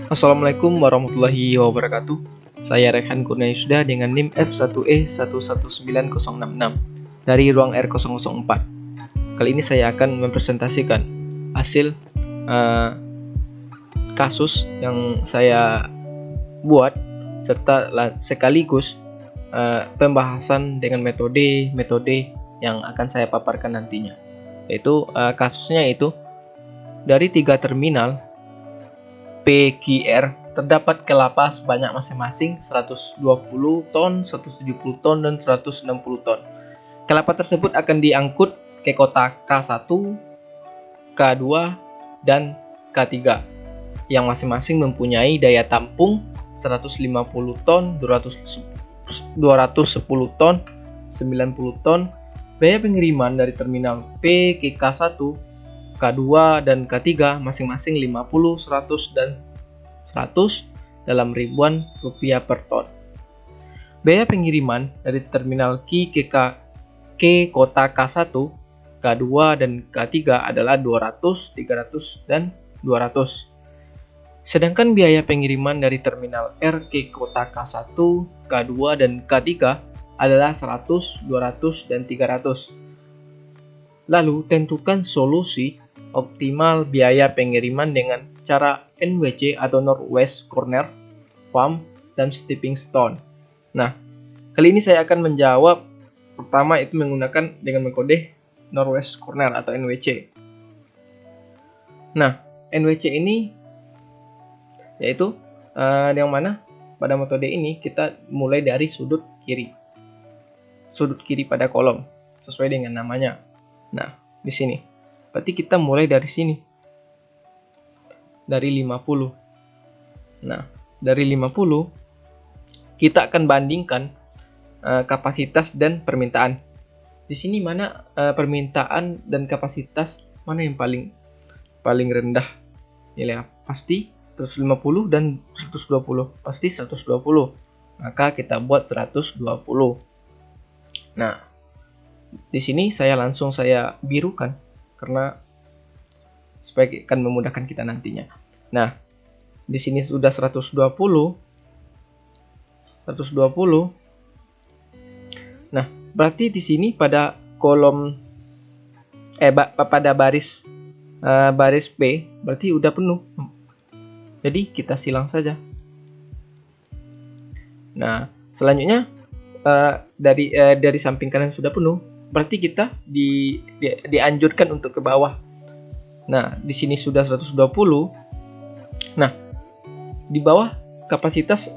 Assalamualaikum warahmatullahi wabarakatuh. Saya Rehan Kurniawisda dengan NIM F1E119066 dari ruang R004. Kali ini saya akan mempresentasikan hasil kasus yang saya buat serta sekaligus pembahasan dengan metode yang akan saya paparkan nantinya. Yaitu kasusnya itu dari 3 terminal PQR terdapat kelapa sebanyak masing-masing 120 ton, 170 ton, dan 160 ton. Kelapa tersebut akan diangkut ke kota K1, K2, dan K3 yang masing-masing mempunyai daya tampung 150 ton, 210 ton, 90 ton. Biaya pengiriman dari terminal P ke K1, K2 dan K3 masing-masing 50, 100, dan 100 dalam ribuan rupiah per ton. Biaya pengiriman dari terminal Q ke kota K1, K2 dan K3 adalah 200, 300, dan 200. Sedangkan biaya pengiriman dari terminal R ke kota K1, K2 dan K3 adalah 100, 200, dan 300. Lalu tentukan solusi optimal biaya pengiriman dengan cara NWC atau Northwest Corner, Pump, dan Stepping Stone. Nah, kali ini saya akan menjawab pertama itu menggunakan dengan metode Northwest Corner atau NWC. Nah, NWC ini yaitu yang mana pada metode ini kita mulai dari sudut kiri pada kolom sesuai dengan namanya. Nah, di sini berarti kita mulai dari sini, dari 50. Nah, dari 50 kita akan bandingkan kapasitas dan permintaan. Di sini mana permintaan dan kapasitas mana yang paling rendah? Nilai pasti 150 dan 120. Pasti 120. Maka kita buat 120. Nah, di sini saya birukan karena supaya akan memudahkan kita nantinya. Nah, di sini sudah 120. Nah, berarti di sini pada kolom pada baris P berarti udah penuh. Jadi kita silang saja. Nah, selanjutnya dari samping kanan sudah penuh, berarti kita dianjurkan untuk ke bawah. Nah, di sini sudah 120. Nah, di bawah kapasitas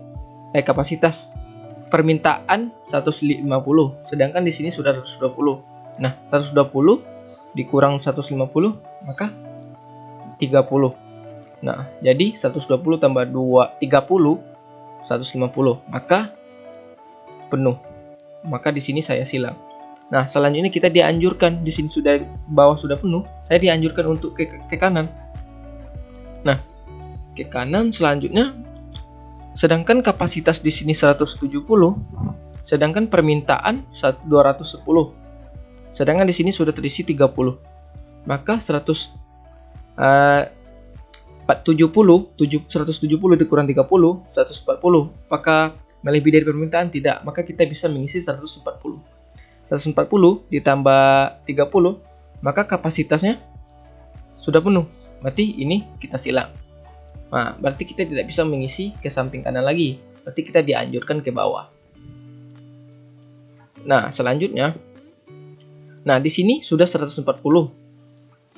permintaan 150, sedangkan di sini sudah 120. Nah, 120 dikurang 150 maka 30. Nah, jadi 120 tambah 30 150, maka penuh. Maka di sini saya silang. Nah, selanjutnya kita dianjurkan, di sini sudah bawah sudah penuh, saya dianjurkan untuk ke kanan. Nah, ke kanan selanjutnya, sedangkan kapasitas di sini 170, sedangkan permintaan 210, sedangkan di sini sudah terisi 30, maka 170 dikurang 30, 140. Apakah melebihi dari permintaan? Tidak, maka kita bisa mengisi 140 ditambah 30, maka kapasitasnya sudah penuh. Berarti ini kita silang. Nah, berarti kita tidak bisa mengisi ke samping kanan lagi. Berarti kita dianjurkan ke bawah. Nah, selanjutnya, nah di sini sudah 140,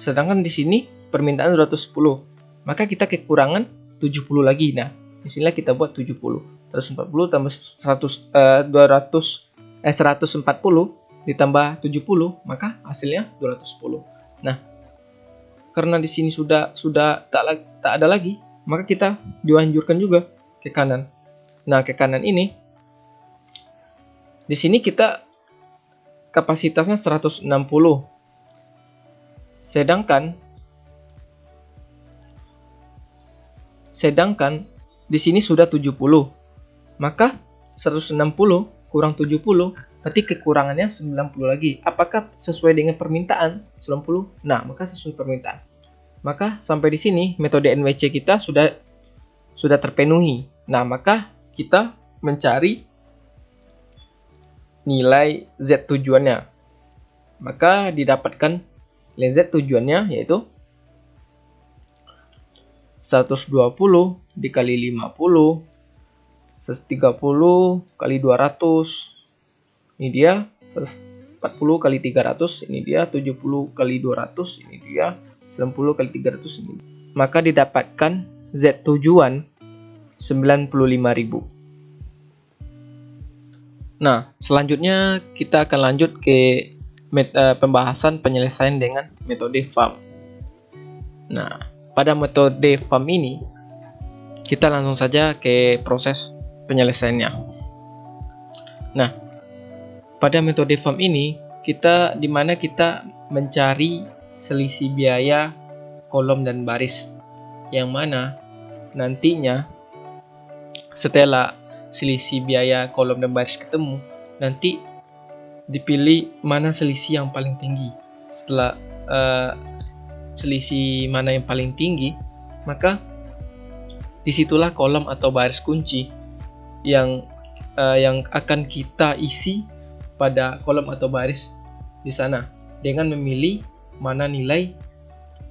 sedangkan di sini permintaan 210, maka kita kekurangan 70 lagi. Nah, disinilah kita buat 70. 140 tambah 140 ditambah 70, maka hasilnya 210. Nah, karena di sini sudah tak ada lagi, maka kita dianjurkan juga ke kanan. Nah, ke kanan ini, di sini kita kapasitasnya 160, sedangkan di sini sudah 70, maka 160 kurang 70 berarti kekurangannya 90 lagi. Apakah sesuai dengan permintaan 90? Nah, maka sesuai permintaan. Maka sampai di sini metode NWC kita sudah sudah terpenuhi. Nah, maka kita mencari nilai Z tujuannya. Maka didapatkan nilai Z tujuannya yaitu 120 dikali 50, 130 kali 200. Ini dia 140 kali 300, ini dia 70 kali 200, ini dia 90 kali 300 ini. Maka didapatkan Z tujuan 95.000. Nah, selanjutnya kita akan lanjut ke pembahasan penyelesaian dengan metode FAM. Nah, pada metode FAM ini kita langsung saja ke proses penyelesaiannya. Nah, pada metode FAM ini dimana kita mencari selisih biaya kolom dan baris, yang mana nantinya setelah selisih biaya kolom dan baris ketemu, nanti dipilih mana selisih yang paling tinggi. Setelah selisih mana yang paling tinggi, maka disitulah kolom atau baris kunci yang akan kita isi pada kolom atau baris di sana dengan memilih mana nilai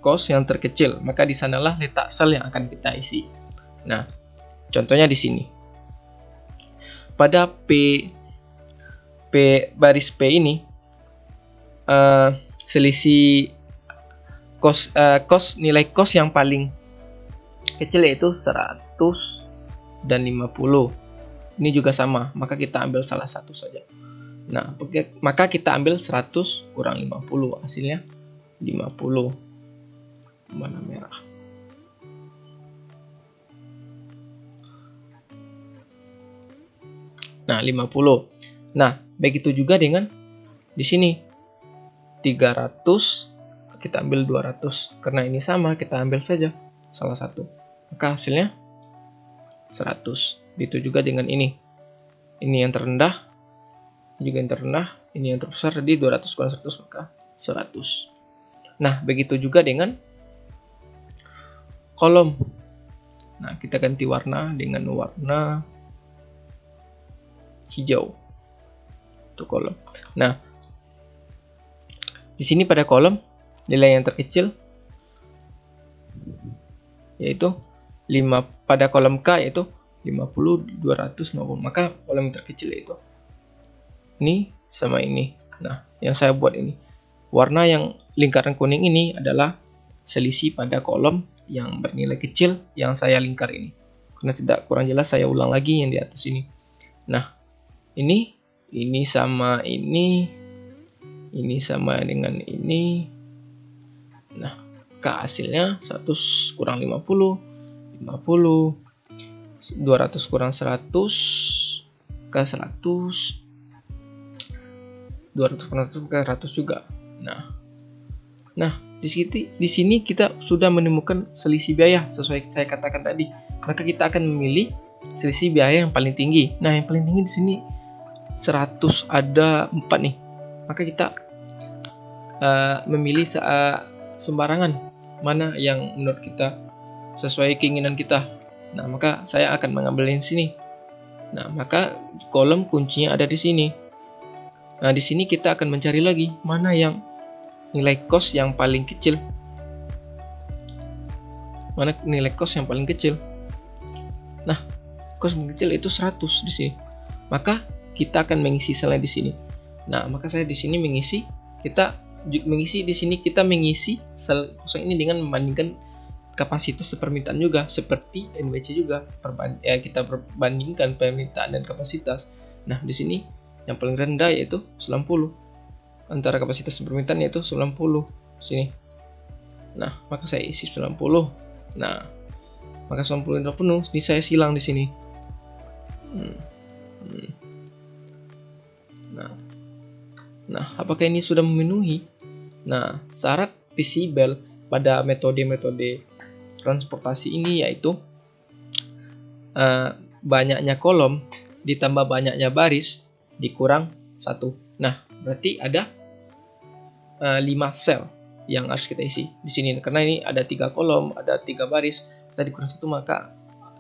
cost yang terkecil. Maka di sanalah letak sel yang akan kita isi. Nah, contohnya di sini. Pada baris P ini selisih nilai cost yang paling kecil yaitu 100 dan 50. Ini juga sama, maka kita ambil salah satu saja. Nah, maka kita ambil 100 kurang 50, hasilnya 50. Mana merah? Nah, 50. Nah, begitu juga dengan di sini 300, kita ambil 200. Karena ini sama, kita ambil saja salah satu. Maka hasilnya 100. Begitu juga dengan ini. Ini yang terendah, juga yang terendah, ini yang terbesar, jadi 200 kurang 100 maka 100. Nah, begitu juga dengan kolom. Nah, kita ganti warna dengan warna hijau untuk kolom. Nah, di sini pada kolom nilai yang terkecil yaitu 5, pada kolom K yaitu 50, 250. Maka kolom yang terkecil yaitu ini sama ini. Nah, yang saya buat ini warna yang lingkaran kuning ini adalah selisih pada kolom yang bernilai kecil yang saya lingkar ini. Karena tidak kurang jelas, saya ulang lagi yang di atas ini. Nah, ini sama ini sama dengan ini. Nah, hasilnya 100 kurang 50, 50, 200 kurang 100, ke 100, 200 kurang 100 ke 100 juga. Nah, di sini kita sudah menemukan selisih biaya sesuai saya katakan tadi. Maka kita akan memilih selisih biaya yang paling tinggi. Nah, yang paling tinggi di sini 100, ada 4 nih. Maka kita memilih sembarangan mana yang menurut kita sesuai keinginan kita. Nah, maka saya akan mengambil yang sini. Nah, maka kolom kuncinya ada di sini. Nah, di sini kita akan mencari lagi mana yang nilai cost yang paling kecil. Mana nilai cost yang paling kecil? Nah, cost paling kecil itu 100 di sini. Maka kita akan mengisi selnya di sini. Nah, maka saya di sini mengisi sel kosong ini dengan membandingkan kapasitas permintaan juga, seperti NWC juga. Kita perbandingkan permintaan dan kapasitas. Nah, di sini yang paling rendah yaitu 90. Antara kapasitas permintaan yaitu 90 sini. Nah, maka saya isi 90. Nah, maka 90 sudah penuh. Ini saya silang di sini. Nah, apakah ini sudah memenuhi? Nah, syarat visible pada metode-metode transportasi ini yaitu banyaknya kolom ditambah banyaknya baris dikurang 1. Nah, berarti ada 5 sel yang harus kita isi di sini. Karena ini ada 3 kolom, ada 3 baris, kita dikurang 1, maka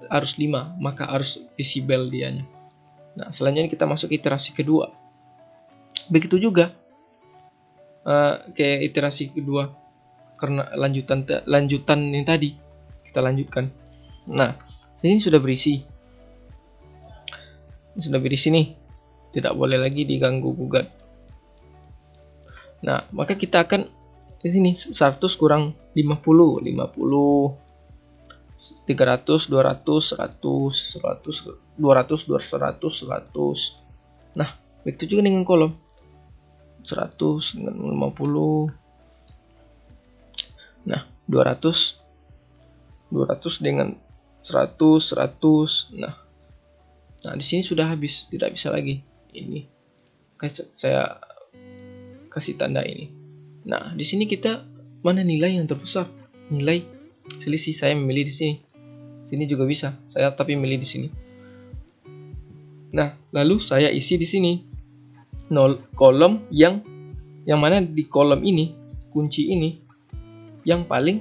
harus 5, maka harus visible dianya. Nah, selanjutnya kita masuk iterasi kedua. Begitu juga ke iterasi kedua, karena lanjutan yang tadi kita lanjutkan. Nah, ini sudah berisi. Sudah berisi nih. Tidak boleh lagi diganggu gugat. Nah, maka kita akan di sini 100 kurang 50, 300, 200, 100, 200, 100. Nah, begitu juga dengan kolom. 100 dengan 50. Nah, 200 dengan 100. Nah, di sini sudah habis, tidak bisa lagi. Ini saya kasih tanda ini. Nah, di sini kita mana nilai yang terbesar? Nilai selisih saya memilih di sini. Sini juga bisa. Saya tapi milih di sini. Nah, lalu saya isi di sini. Kolom yang mana di kolom ini, kunci ini yang paling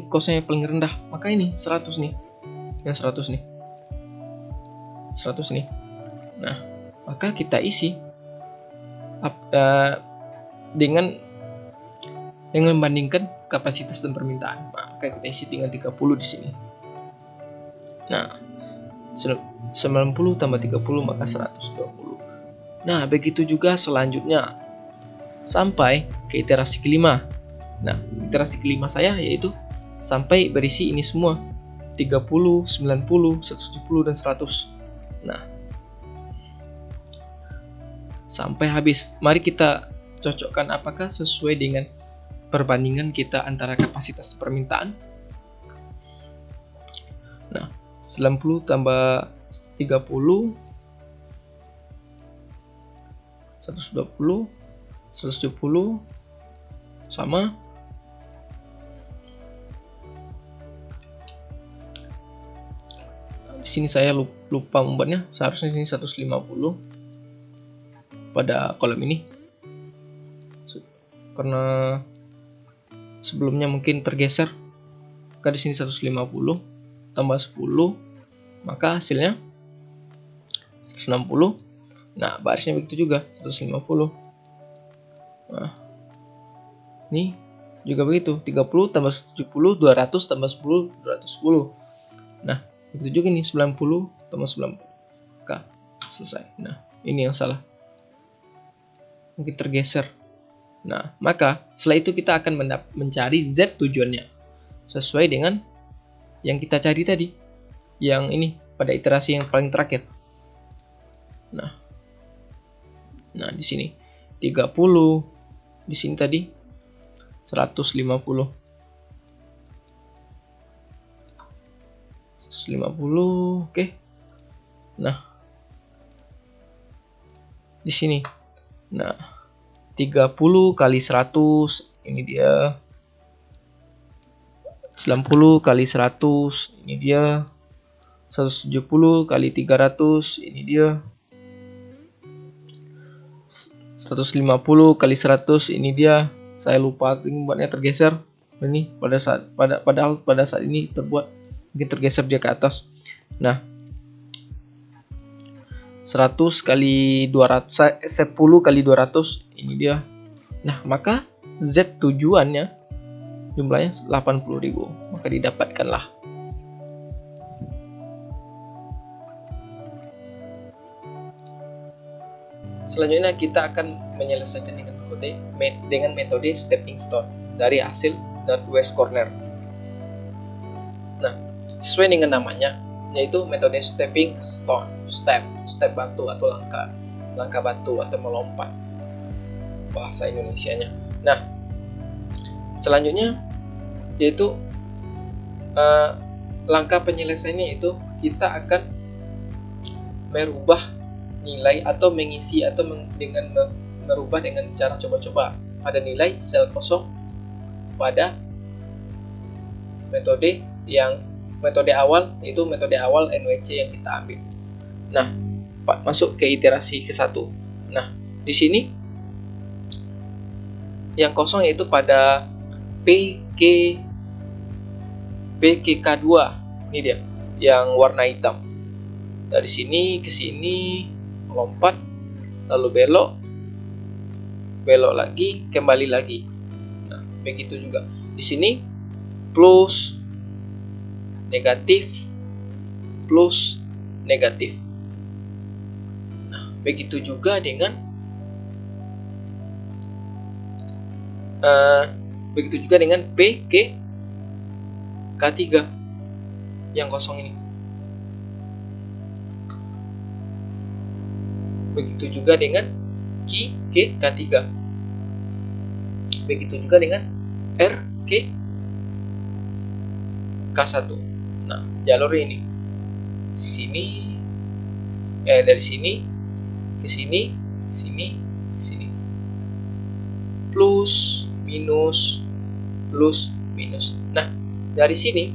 kosnya paling rendah. Maka ini 100 nih. Yang 100 nih. 100 nih. Nah, maka kita isi dengan membandingkan kapasitas dan permintaan. Maka kita isi dengan 30 di sini. Nah, 90 tambah 30 maka 120. Nah, begitu juga selanjutnya sampai ke iterasi kelima. Nah, iterasi kelima saya yaitu sampai berisi ini semua 30, 90, 170 dan 100. Nah, sampai habis. Mari kita cocokkan apakah sesuai dengan perbandingan kita antara kapasitas permintaan. Nah, 90 tambah 30 120 170 sama di sini saya lupa membuatnya, seharusnya ini 150 pada kolom ini karena sebelumnya mungkin tergeser. Maka di sini 150 tambah 10 maka hasilnya 160. Nah, barisnya begitu juga 150. Nah, ini juga begitu, 30 tambah 70 200 tambah 10 210. Nah, begitu juga nih 90 tambah 90. Maka selesai. Nah, ini yang salah, mungkin tergeser. Nah, maka setelah itu kita akan mencari Z tujuannya sesuai dengan yang kita cari tadi, yang ini pada iterasi yang paling terakhir. Nah, di sini 30, di sini tadi 150. 150, oke. Nah, di sini. Nah, 30 kali 100, ini dia. 90 kali 100, ini dia. 170 kali 300, ini dia. 150 kali 100, ini dia. Saya lupa buatnya tergeser. Ini pada saat ini terbuat mungkin tergeser dia ke atas. Nah, 100 kali 200, 10 kali 200, ini dia. Nah, maka Z tujuannya jumlahnya 80.000, maka didapatkanlah. Selanjutnya kita akan menyelesaikan dengan metode stepping stone dari hasil northwest corner. Nah, sesuai dengan namanya, yaitu metode stepping stone, step batu atau langkah batu atau melompat bahasa Indonesianya. Nah, selanjutnya yaitu langkah penyelesaiannya itu kita akan merubah nilai atau mengisi atau merubah dengan cara coba-coba pada nilai sel kosong pada metode awal, yaitu metode awal NWC yang kita ambil. Nah, masuk ke iterasi ke-1. Nah, di sini yang kosong yaitu pada PQ PKK2. Ini dia yang warna hitam. Dari sini ke sini melompat, lalu belok lagi, kembali lagi. Nah, begitu juga di sini plus negatif plus negatif. Nah, begitu juga dengan PKK3 yang kosong ini. Begitu juga dengan KK3. Begitu juga dengan RKK1. Nah, jalur ini dari sini ke sini, sini. Plus minus plus minus. Nah, dari sini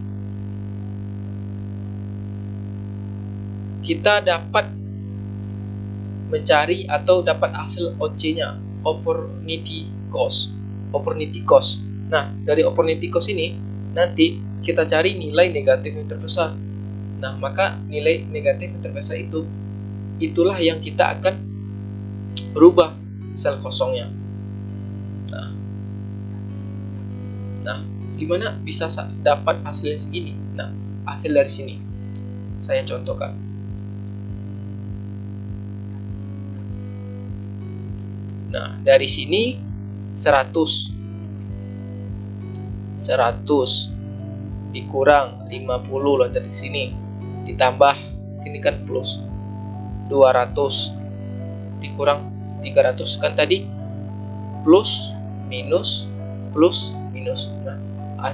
kita dapat mencari atau dapat hasil OC-nya, opportunity cost. Nah, dari opportunity cost ini nanti kita cari nilai negatif yang terbesar. Nah, maka nilai negatif yang terbesar itulah yang kita akan rubah sel kosongnya. Nah, gimana bisa dapat hasilnya segini? Nah, hasil dari sini saya contohkan. Nah, dari sini 100 dikurang 50 loncat ke sini, ditambah ini kan plus 200 dikurang 300 kan tadi plus minus. Nah,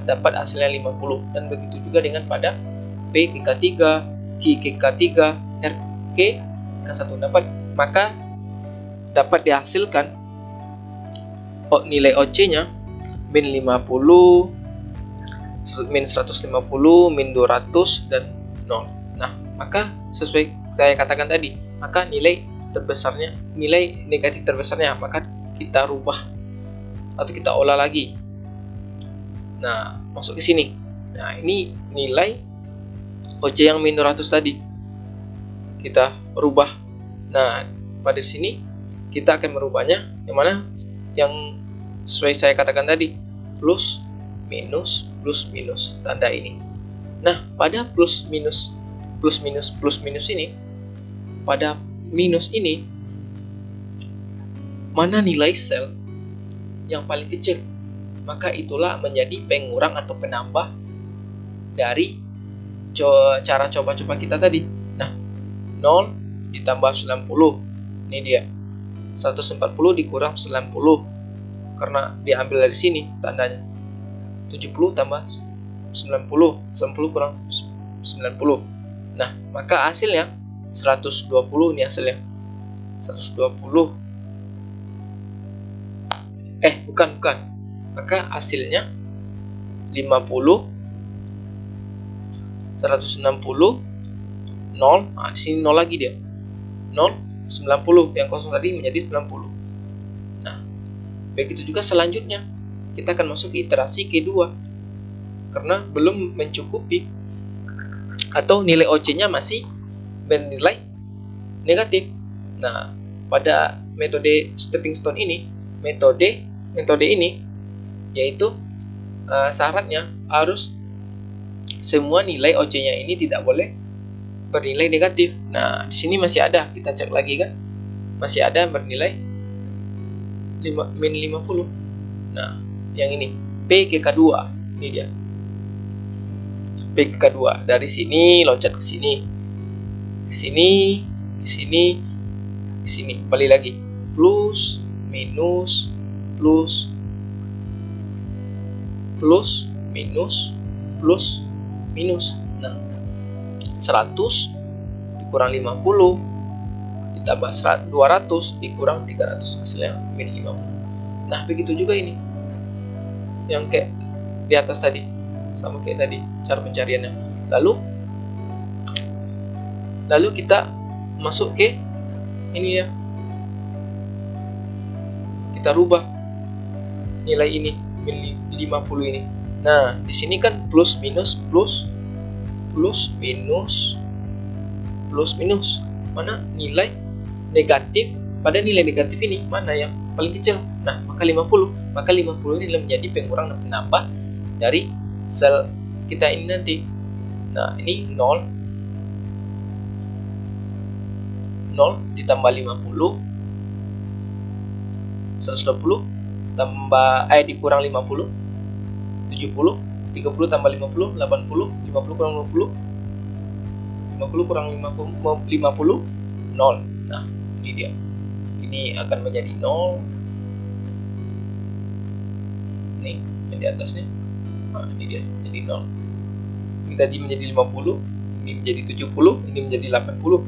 dapat hasilnya 50. Dan begitu juga dengan pada PKK3, KK3, RKK1 dapat dihasilkan nilai OC-nya min 50, min 150, min 200 dan 0. Nah, maka sesuai saya katakan tadi, maka nilai negatif terbesarnya maka kita rubah atau kita olah lagi. Nah, masuk ke sini. Nah, ini nilai OC yang min 200 tadi kita rubah. Nah, pada sini kita akan merubahnya yang mana yang sesuai saya katakan tadi, plus minus tanda ini. Nah, pada plus minus ini, pada minus ini mana nilai sel yang paling kecil, maka itulah menjadi pengurang atau penambah dari cara coba-coba kita tadi. Nah, 0 ditambah 90, ini dia 140 dikurang 90 karena diambil dari sini tandanya. 70 tambah 90 kurang 90. Nah, maka hasilnya 120. Ini hasilnya 120. Bukan. Maka hasilnya 50, 160, 0. Nah, di sini 0 lagi dia. 0, 90. Yang kosong tadi menjadi 90. Nah, begitu juga selanjutnya. Kita akan masuk ke iterasi kedua. Karena belum mencukupi atau nilai OC-nya masih bernilai negatif. Nah, pada metode stepping stone ini, metode ini yaitu syaratnya harus semua nilai OC-nya ini tidak boleh bernilai negatif. Nah, di sini masih ada, kita cek lagi kan, masih ada bernilai min 50. Nah, yang ini PKK2, ini dia PKK2. Dari sini loncat ke sini, ke sini, balik lagi, plus minus minus. Nah, 100 dikurang 50 ditambah 200 dikurang 300, hasilnya min 50. Nah, begitu juga ini yang kayak di atas tadi, sama kayak tadi cara pencariannya. Lalu kita masuk ke ini ya, kita rubah nilai ini min 50 ini Nah, di sini kan plus minus plus minus plus minus. Mana nilai negatif pada nilai negatif ini? Mana yang paling kecil? Nah, maka 50. Maka 50 ini menjadi pengurang penambah dari sel kita ini nanti. Nah, ini 0 ditambah 50 120 tambah dikurang 50 70 30 tambah 50 80 50 kurang 50 50 kurang 50 0. Nah, ini dia. Ini akan menjadi 0. Nih, yang di atasnya. Nah, ini dia, jadi 0. Ini tadi menjadi 50, ini menjadi 70, ini menjadi 80.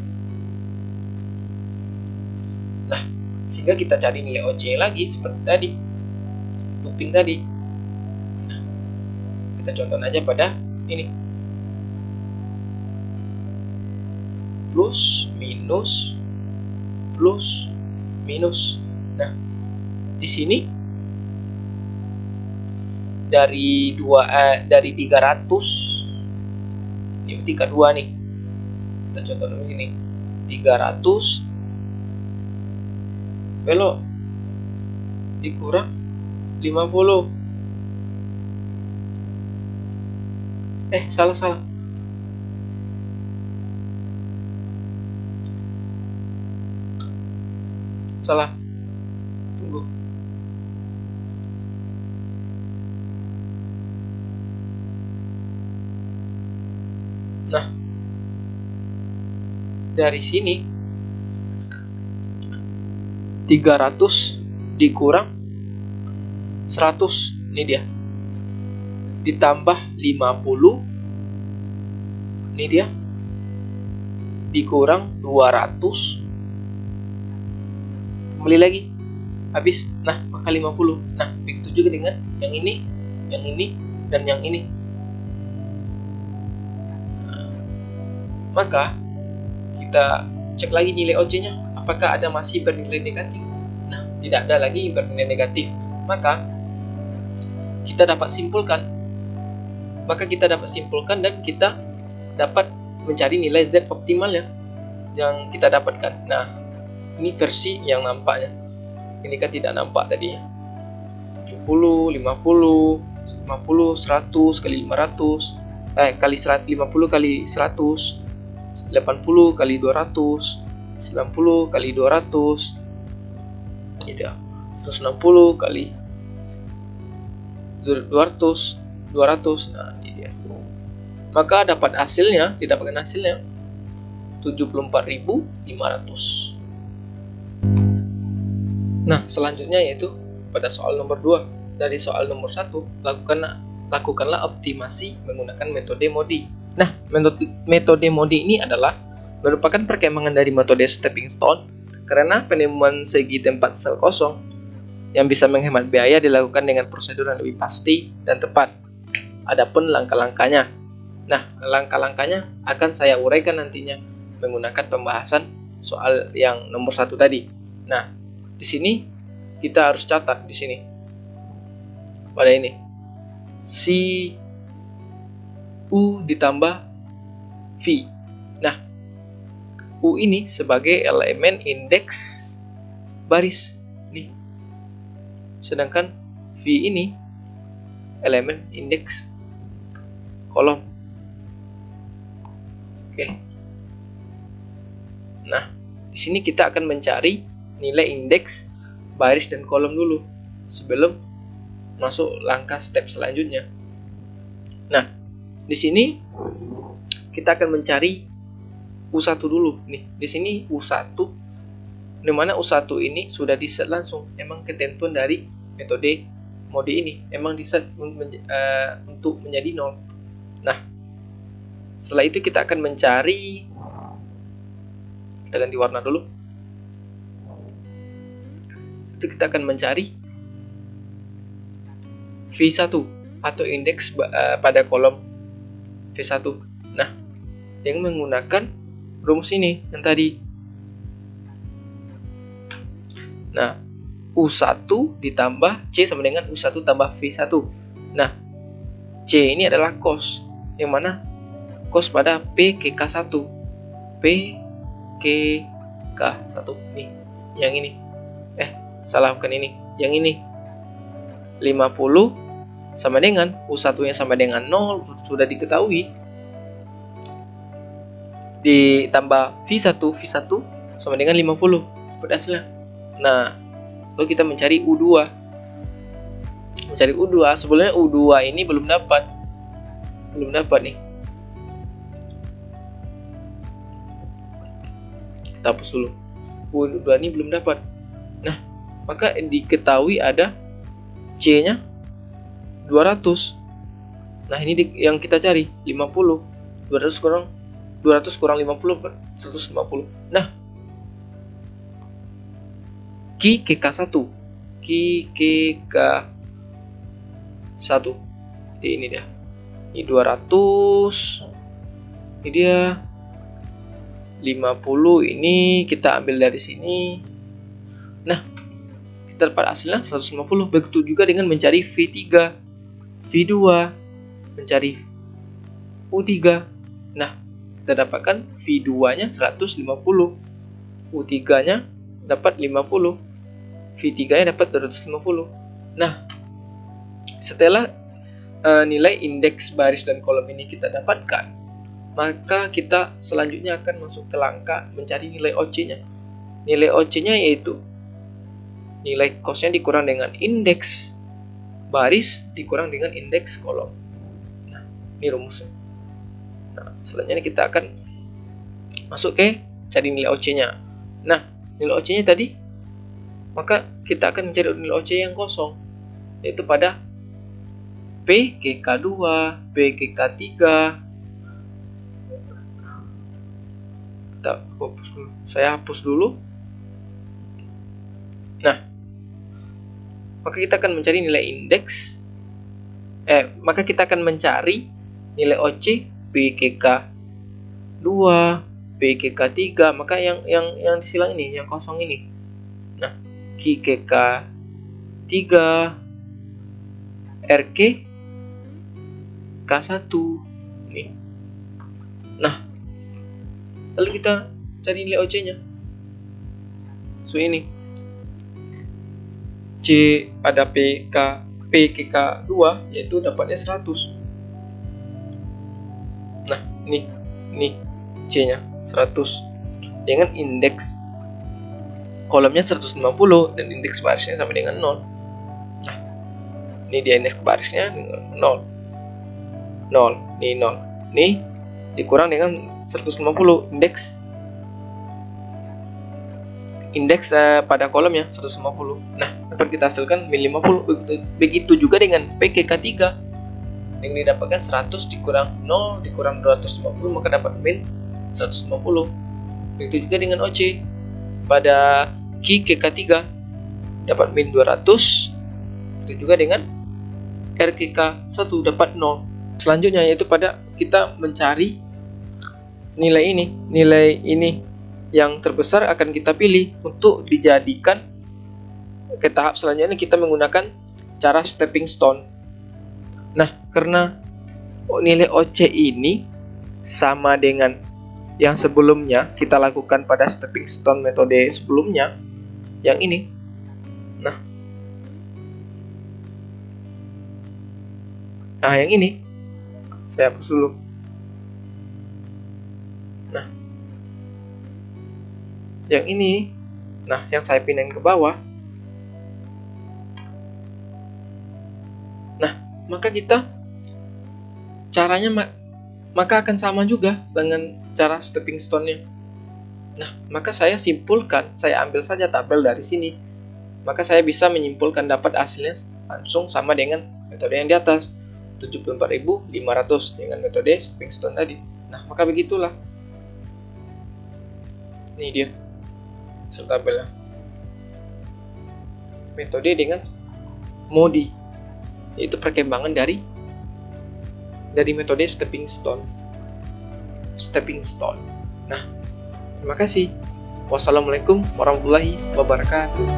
Nah, sehingga kita cari nilai OC lagi seperti tadi. Looping tadi. Nah, kita contoh aja pada ini. Plus minus plus minus. Nah, di sini dari 300 ini ketika 2 nih. Kita contoh dulu ini. 300 belok dikurang 50. Salah. Tunggu. Nah, dari sini 300 dikurang 100, ini dia. Ditambah 50, ini dia. Dikurang 200. Kembali lagi. Habis. Nah, maka 50. Nah, begitu juga dengan yang ini, dan yang ini. Maka kita cek lagi nilai OC-nya, apakah ada masih bernilai negatif. Nah, tidak ada lagi bernilai negatif. Maka kita dapat simpulkan dan kita dapat mencari nilai Z optimal yang kita dapatkan. Nah, ini versi yang nampaknya. Ini kan tidak nampak tadi. 70, 50, 100 kali 500, kali 50 kali 100, 80 kali 200, 90 kali 200, ini dia. 160 kali 200. Nah, ini dia. Maka didapatkan hasilnya 74.500. Nah, selanjutnya yaitu pada soal nomor 2. Dari soal nomor 1, lakukanlah optimasi menggunakan metode MODI. Nah, metode MODI ini adalah merupakan perkembangan dari metode stepping stone karena penemuan segi tempat sel kosong yang bisa menghemat biaya dilakukan dengan prosedur yang lebih pasti dan tepat. Adapun langkah-langkahnya. Nah, langkah-langkahnya akan saya uraikan nantinya menggunakan pembahasan soal yang nomor 1 tadi. Nah, di sini kita harus catat di sini. Pada ini. Si U ditambah V. Nah, U ini sebagai elemen indeks baris. Nih. Sedangkan V ini elemen indeks kolom. Oke. Nah, di sini kita akan mencari nilai indeks baris dan kolom dulu sebelum masuk langkah step selanjutnya. Nah, di sini kita akan mencari U1 dulu nih. Di sini U1, di mana U1 ini sudah di-set langsung. Emang ketentuan dari metode MODI ini emang di-set untuk menjadi 0. Nah, setelah itu kita akan mencari, kita ganti warna dulu. Itu kita akan mencari V1 atau indeks pada kolom V1. Nah, yang menggunakan rumus ini yang tadi. Nah, U1 ditambah C sama dengan U1 tambah V1. Nah, C ini adalah cos, yang mana cos pada P ke K1. P ke K1 nih, yang ini. Salah, bukan ini. Yang ini. 50 sama dengan U1 yang sama dengan 0, sudah diketahui. Ditambah V1 sama dengan 50 pada hasilnya. Nah, lalu kita mencari U2. Sebelumnya U2 ini belum dapat nih. Kita hapus dulu. U2 ini belum dapat. Nah, maka diketahui ada C-nya 200. Nah, ini yang kita cari 50. 200 kurang 50 kan 150. Nah, Q ke K1. Ini dia. Ini 200. Ini dia 50, ini kita ambil dari sini. Nah, kita dapat hasilnya 150. Begitu juga dengan mencari V3, V2, mencari U3. Nah, kita dapatkan V2-nya 150, U3-nya dapat 50, V3-nya dapat 250. Nah, setelah nilai indeks baris dan kolom ini kita dapatkan, maka kita selanjutnya akan masuk ke langkah mencari nilai OC-nya. Nilai OC-nya yaitu nilai cos-nya dikurang dengan indeks baris dikurang dengan indeks kolom. Nah, ini rumusnya. Nah, selanjutnya kita akan masuk ke cari nilai OC-nya. Nah, nilai OC-nya tadi, maka kita akan mencari nilai OC yang kosong, yaitu pada P ke K2, P ke K3. Saya hapus dulu. Nah, maka kita akan mencari nilai indeks. Maka kita akan mencari nilai OC P ke K2, P ke K3. Maka yang disilang ini, yang kosong ini. Nah, Q ke K3, R ke K1 nih. Nah, lalu kita cari nilai OC-nya. So ini C pada P ke K2 yaitu dapatnya 100. Nah, ini C-nya 100 dengan indeks kolomnya 150 dan indeks barisnya sama dengan 0. Nah, ini dia indeks barisnya dengan 0. Ini 0. Ini dikurang dengan 150 indeks pada kolomnya 150. Nah, dapat kita hasilkan min 50. Begitu juga dengan P ke K3 yang didapatkan 100 dikurang 0 dikurang 250, maka dapat min 150. Begitu juga dengan OC pada Q ke K3 dapat min 200. Begitu juga dengan R ke K1 dapat 0. Selanjutnya yaitu pada kita mencari nilai ini yang terbesar akan kita pilih untuk dijadikan ke tahap selanjutnya. Kita menggunakan cara stepping stone. Nah, karena nilai OC ini sama dengan yang sebelumnya kita lakukan pada stepping stone metode sebelumnya, yang ini. Nah, yang ini saya hapus dulu. Nah, yang ini, yang saya pindahin ke bawah. Nah, maka kita caranya maka akan sama juga dengan cara stepping stone-nya. Nah, maka saya simpulkan, saya ambil saja tabel dari sini. Maka saya bisa menyimpulkan dapat hasilnya langsung sama dengan metode yang di atas. 74.500 dengan metode stepping stone tadi. Nah, maka begitulah. Ini dia hasil tabelnya. Metode dengan MODI, yaitu perkembangan dari metode stepping stone. Nah, terima kasih. Wassalamualaikum warahmatullahi wabarakatuh.